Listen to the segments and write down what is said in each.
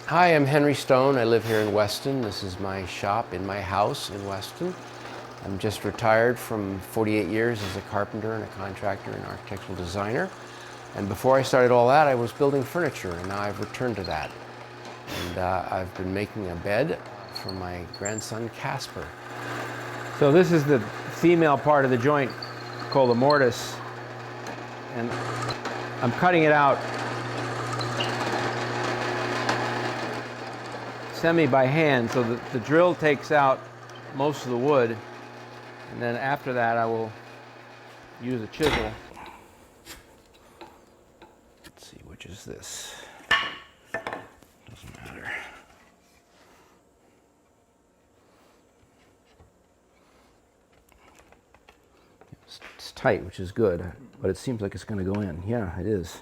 Hi, I'm Henry Stone. I live here in Weston. This is my shop in my house in Weston. I'm just retired from 48 years as a carpenter and a contractor and architectural designer. And before I started all that, I was building furniture, and now I've returned to that. And I've been making a bed for my grandson, Kasper. So this is the female part of the joint called the mortise, and I'm cutting it out semi by hand, so that the drill takes out most of the wood, and then after that I will use a chisel. Let's see, which is this? Doesn't matter. It's tight, which is good, but it seems like it's going to go in. Yeah, it is.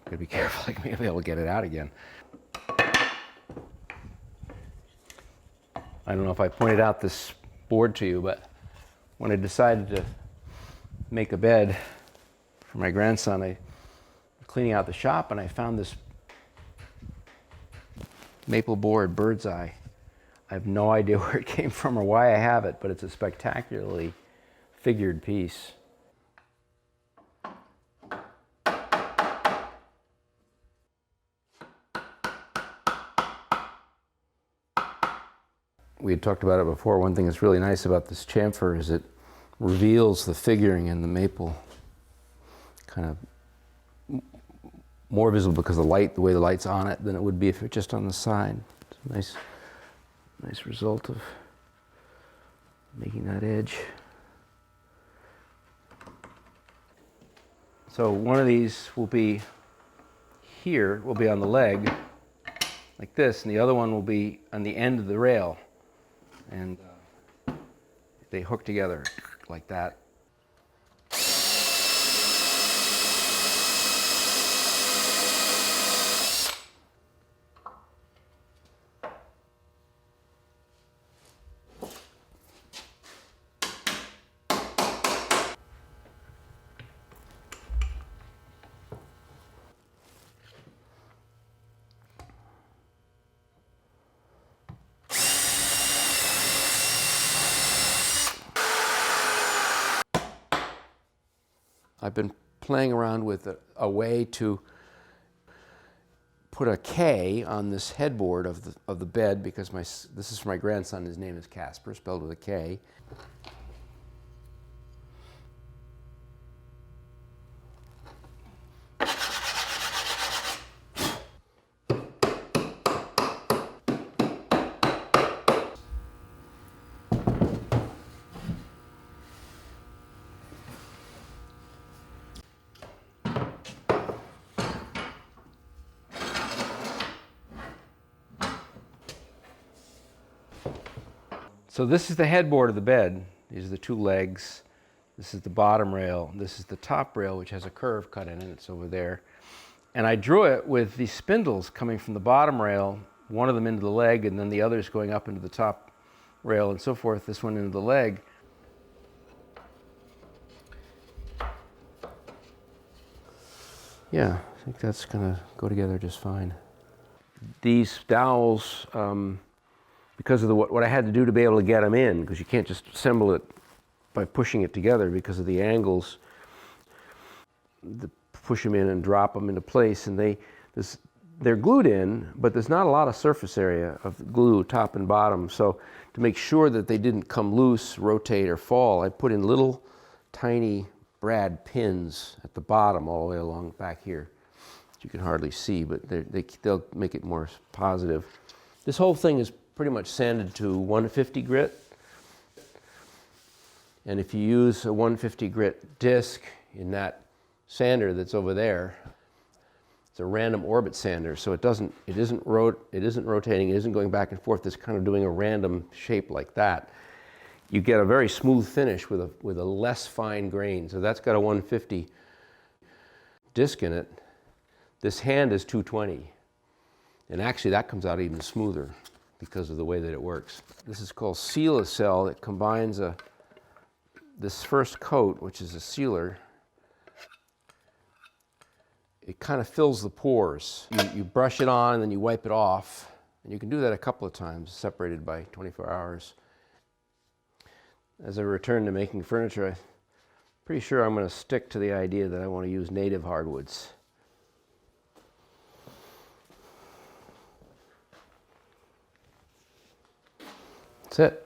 Gotta be careful, I may be able to get it out again. I don't know if I pointed out this board to you, but when I decided to make a bed for my grandson, I was cleaning out the shop and I found this maple board, bird's eye. I have no idea where it came from or why I have it, but it's a spectacularly figured piece. We had talked about it before. One thing that's really nice about this chamfer is it reveals the figuring in the maple, kind of more visible because of the light, the way the light's on it, than it would be if it's just on the side. It's a nice result of making that edge. So one of these will be here, will be on the leg, like this, and the other one will be on the end of the rail. And they hook together like that. I've been playing around with a way to put a K on this headboard of the bed because this is for my grandson. His name is Kasper, spelled with a K. So this is the headboard of the bed. These are the two legs. This is the bottom rail. This is the top rail, which has a curve cut in it. It's over there. And I drew it with these spindles coming from the bottom rail, one of them into the leg, and then the others going up into the top rail and so forth, this one into the leg. Yeah, I think that's gonna go together just fine. These dowels, because of what I had to do to be able to get them in, because you can't just assemble it by pushing it together because of the angles. Push them in and drop them into place, and they're glued in, but there's not a lot of surface area of glue, top and bottom. So to make sure that they didn't come loose, rotate, or fall, I put in little tiny brad pins at the bottom all the way along back here. You can hardly see, but they'll make it more positive. This whole thing is pretty much sanded to 150 grit. And if you use a 150 grit disc in that sander that's over there, it's a random orbit sander, so it isn't rotating, it isn't going back and forth, it's kind of doing a random shape like that. You get a very smooth finish with a less fine grain. So that's got a 150 disc in it. This hand is 220. And actually that comes out even smoother because of the way that it works. This is called Seal-A-Cell. It combines this first coat, which is a sealer, it kind of fills the pores. You brush it on and then you wipe it off. And you can do that a couple of times, separated by 24 hours. As I return to making furniture, I'm pretty sure I'm going to stick to the idea that I want to use native hardwoods. That's it.